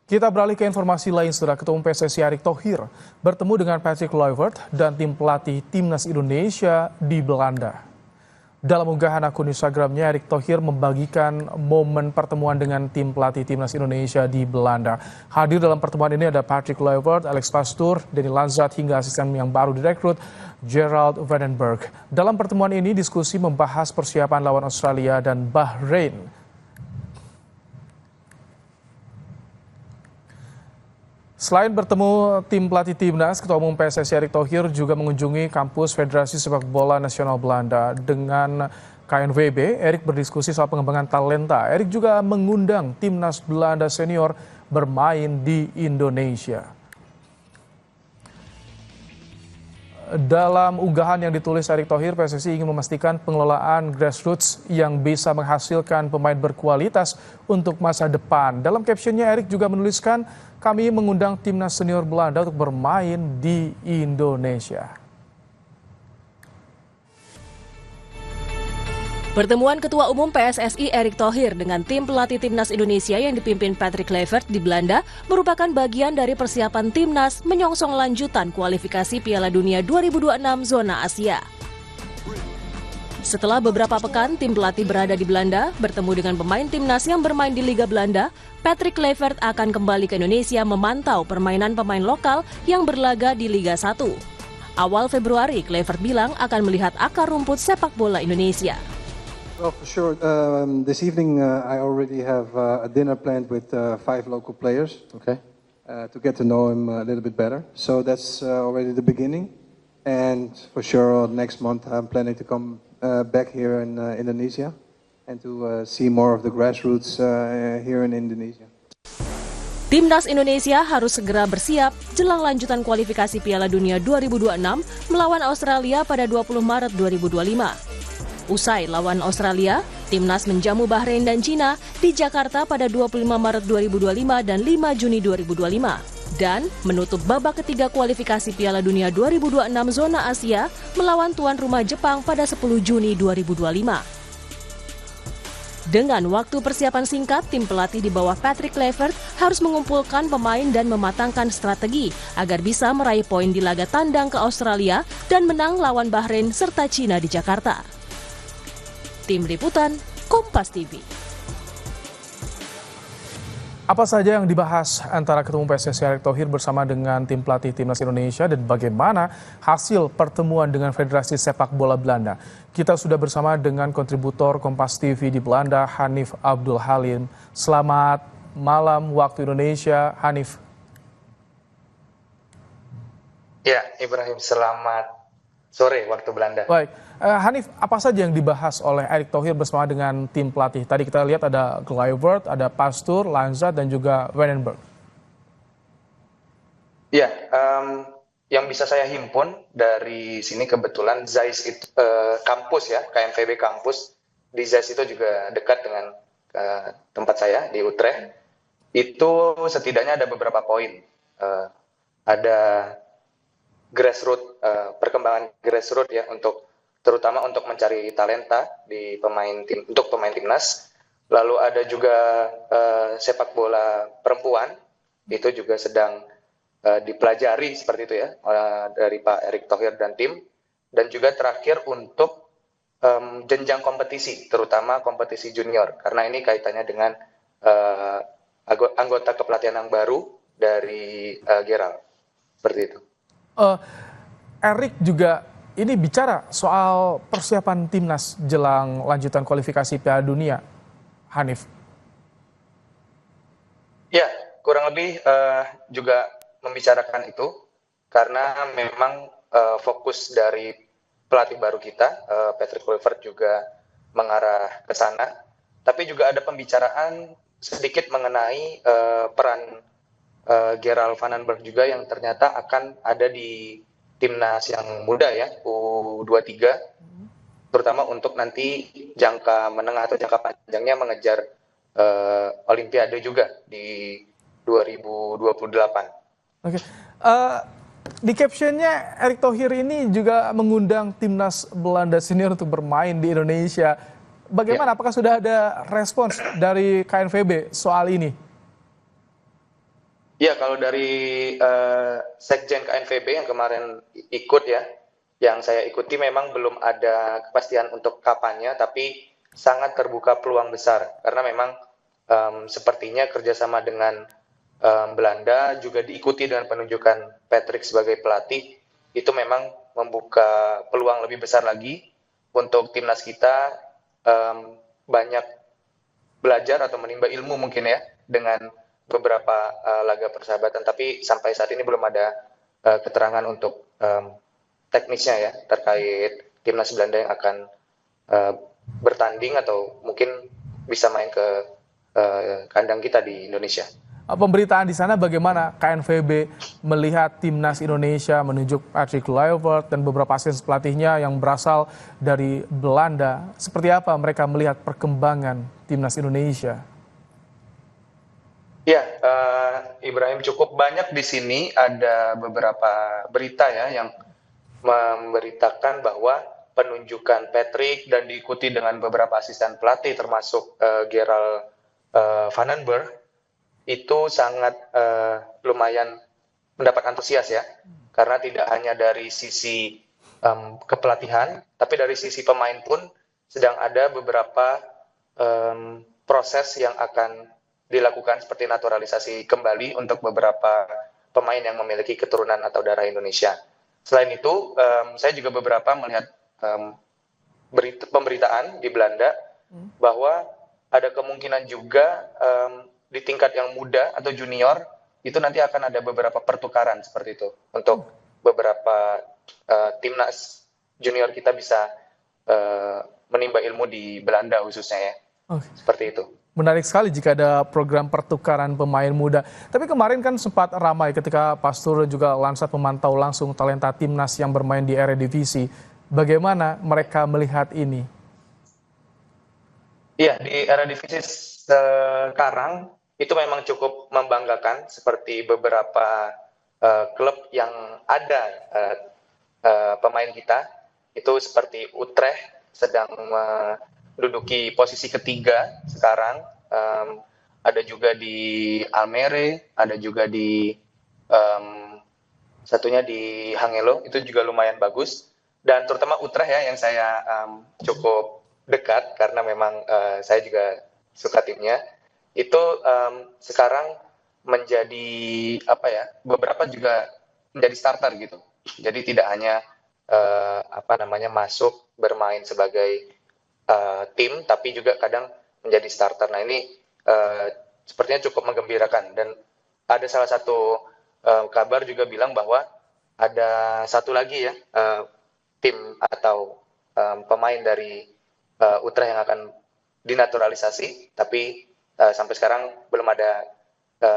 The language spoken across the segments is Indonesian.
Kita beralih ke informasi lain, Saudara. Ketua Umum PSSI Erick Thohir bertemu dengan Patrick Kluivert dan tim pelatih Timnas Indonesia di Belanda. Dalam unggahan akun Instagramnya, Erick Thohir membagikan momen pertemuan dengan tim pelatih Timnas Indonesia di Belanda. Hadir dalam pertemuan ini ada Patrick Kluivert, Alex Pastoor, Denny Lanzat, hingga asisten yang baru direkrut, Gerald Vandenberg. Dalam pertemuan ini, diskusi membahas persiapan lawan Australia dan Bahrain. Selain bertemu tim pelatih Timnas, Ketua Umum PSSI Erick Thohir juga mengunjungi kampus Federasi Sepak Bola Nasional Belanda. Dengan KNVB, Erick berdiskusi soal pengembangan talenta. Erick juga mengundang Timnas Belanda senior bermain di Indonesia. Dalam unggahan yang ditulis Erick Thohir, PSSI ingin memastikan pengelolaan grassroots yang bisa menghasilkan pemain berkualitas untuk masa depan. Dalam captionnya, Erick juga menuliskan, kami mengundang Timnas senior Belanda untuk bermain di Indonesia. Pertemuan Ketua Umum PSSI Erick Thohir dengan tim pelatih Timnas Indonesia yang dipimpin Patrick Kluivert di Belanda merupakan bagian dari persiapan Timnas menyongsong lanjutan kualifikasi Piala Dunia 2026 zona Asia. Setelah beberapa pekan tim pelatih berada di Belanda bertemu dengan pemain Timnas yang bermain di Liga Belanda, Patrick Kluivert akan kembali ke Indonesia memantau permainan pemain lokal yang berlaga di Liga 1. Awal Februari, Kluivert bilang akan melihat akar rumput sepak bola Indonesia. Well, for sure. This evening, I already have a dinner planned with 5 local players. Okay. To get to know him a little bit better. So that's already the beginning. And for sure, next month I'm planning to come back here in Indonesia and to see more of the grassroots here in Indonesia. Timnas Indonesia harus segera bersiap jelang lanjutan kualifikasi Piala Dunia 2026 melawan Australia pada 20 Maret 2025. Usai lawan Australia, Timnas menjamu Bahrain dan Cina di Jakarta pada 25 Maret 2025 dan 5 Juni 2025. Dan menutup babak ketiga kualifikasi Piala Dunia 2026 zona Asia melawan tuan rumah Jepang pada 10 Juni 2025. Dengan waktu persiapan singkat, tim pelatih di bawah Patrick Kluivert harus mengumpulkan pemain dan mematangkan strategi agar bisa meraih poin di laga tandang ke Australia dan menang lawan Bahrain serta Cina di Jakarta. Tim Liputan, Kompas TV. Apa saja yang dibahas antara Ketua Umum PSSI Erick Thohir bersama dengan tim pelatih Timnas Indonesia dan bagaimana hasil pertemuan dengan Federasi Sepak Bola Belanda? Kita sudah bersama dengan kontributor Kompas TV di Belanda, Hanif Abdul Halim. Selamat malam waktu Indonesia, Hanif. Ya, Ibrahim, selamat sore waktu Belanda. Baik, Hanif, apa saja yang dibahas oleh Erick Thohir bersama dengan tim pelatih? Tadi kita lihat ada Kluivert, ada Pastoor, Lanzat, dan juga Vandenberg. Ya, yang bisa saya himpun dari sini kebetulan ZAIS itu kampus ya, KNVB kampus di ZAIS itu juga dekat dengan tempat saya di Utrecht. Itu setidaknya ada beberapa poin. Ada grassroots, perkembangan grassroots ya, terutama untuk mencari talenta di untuk pemain timnas. Lalu ada juga sepak bola perempuan, itu juga sedang dipelajari seperti itu ya dari Pak Erick Thohir dan tim. Dan juga terakhir untuk jenjang kompetisi, terutama kompetisi junior, karena ini kaitannya dengan anggota kepelatihan yang baru dari Gerald, seperti itu. Erick juga ini bicara soal persiapan timnas jelang lanjutan kualifikasi Piala Dunia, Hanif. Ya, kurang lebih juga membicarakan itu karena memang fokus dari pelatih baru kita, Patrick Kluivert, juga mengarah ke sana. Tapi juga ada pembicaraan sedikit mengenai peran Gerald Vandenberg juga yang ternyata akan ada di timnas yang muda ya, U23, terutama untuk nanti jangka menengah atau jangka panjangnya mengejar Olimpiade juga di 2028. Oke. Di captionnya Erick Thohir ini juga mengundang timnas Belanda senior untuk bermain di Indonesia. Bagaimana? Apakah sudah ada respons dari KNVB soal ini? Ya, kalau dari Sekjen KNVB yang kemarin ikut ya, yang saya ikuti memang belum ada kepastian untuk kapannya, tapi sangat terbuka peluang besar karena memang sepertinya kerjasama dengan Belanda juga diikuti dengan penunjukan Patrick sebagai pelatih, itu memang membuka peluang lebih besar lagi untuk timnas kita banyak belajar atau menimba ilmu mungkin ya dengan beberapa laga persahabatan, tapi sampai saat ini belum ada keterangan untuk teknisnya ya terkait timnas Belanda yang akan bertanding atau mungkin bisa main ke kandang kita di Indonesia. Pemberitaan di sana bagaimana KNVB melihat timnas Indonesia menunjuk Patrick Kluivert dan beberapa asisten pelatihnya yang berasal dari Belanda. Seperti apa mereka melihat perkembangan timnas Indonesia? Ya, Ibrahim, cukup banyak di sini ada beberapa berita ya yang memberitakan bahwa penunjukan Patrick dan diikuti dengan beberapa asisten pelatih termasuk Gerald Van den Berg itu sangat lumayan mendapat antusias ya, karena tidak hanya dari sisi kepelatihan, tapi dari sisi pemain pun sedang ada beberapa proses yang akan dilakukan seperti naturalisasi kembali untuk beberapa pemain yang memiliki keturunan atau darah Indonesia. Selain itu, saya juga beberapa melihat pemberitaan di Belanda bahwa ada kemungkinan juga di tingkat yang muda atau junior itu nanti akan ada beberapa pertukaran seperti itu untuk beberapa timnas junior kita bisa menimba ilmu di Belanda khususnya ya. Seperti itu. Menarik sekali jika ada program pertukaran pemain muda. Tapi kemarin kan sempat ramai ketika Pastur juga Lansat memantau langsung talenta timnas yang bermain di Eredivisie. Bagaimana mereka melihat ini? Iya, di Eredivisie sekarang itu memang cukup membanggakan seperti beberapa klub yang ada pemain kita itu seperti Utrecht sedang menduduki posisi ketiga sekarang, ada juga di Almere, ada juga di satunya di Hangelo, itu juga lumayan bagus, dan terutama Utrecht ya yang saya cukup dekat karena memang saya juga suka timnya, itu sekarang menjadi apa ya, beberapa juga menjadi starter gitu, jadi tidak hanya masuk bermain sebagai tim, tapi juga kadang menjadi starter. Nah ini sepertinya cukup menggembirakan, dan ada salah satu kabar juga bilang bahwa ada satu lagi ya tim atau pemain dari Utrecht yang akan dinaturalisasi, tapi sampai sekarang belum ada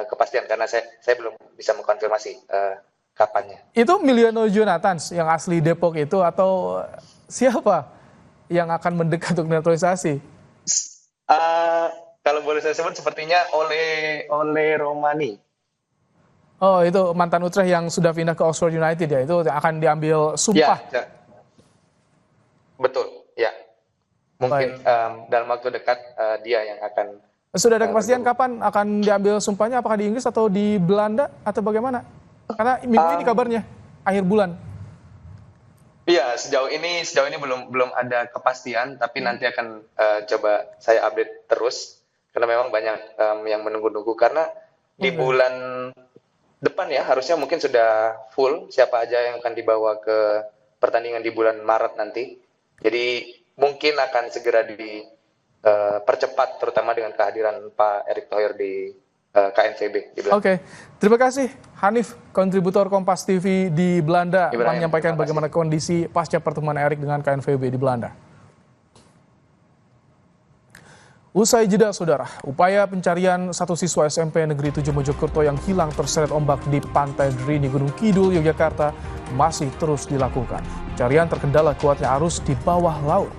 kepastian karena saya belum bisa mengkonfirmasi kapannya. Itu Miliano Jonathans yang asli Depok itu atau siapa yang akan mendekat untuk naturalisasi? Kalau boleh saya sebut sepertinya oleh Romani. Oh, itu mantan Utrecht yang sudah pindah ke Oxford United ya, itu akan diambil sumpah. Ya. Betul, ya. Mungkin dalam waktu dekat dia yang akan. Sudah ada kepastian kapan akan diambil sumpahnya? Apakah di Inggris atau di Belanda atau bagaimana? Karena minggu ini kabarnya akhir bulan. Iya, sejauh ini belum ada kepastian, tapi nanti akan coba saya update terus karena memang banyak yang menunggu-nunggu, karena di bulan depan ya harusnya mungkin sudah full siapa aja yang akan dibawa ke pertandingan di bulan Maret nanti. Jadi mungkin akan segera dipercepat terutama dengan kehadiran Pak Erick Thohir di KNVB di Belanda. Oke, terima kasih Hanif, kontributor Kompas TV di Belanda, menyampaikan bagaimana kondisi pasca pertemuan Erick dengan KNVB di Belanda. Usai jeda, saudara, upaya pencarian satu siswa SMP Negeri 7 Mojokerto yang hilang terseret ombak di Pantai Drini, Gunung Kidul, Yogyakarta masih terus dilakukan. Pencarian terkendala kuatnya arus di bawah laut.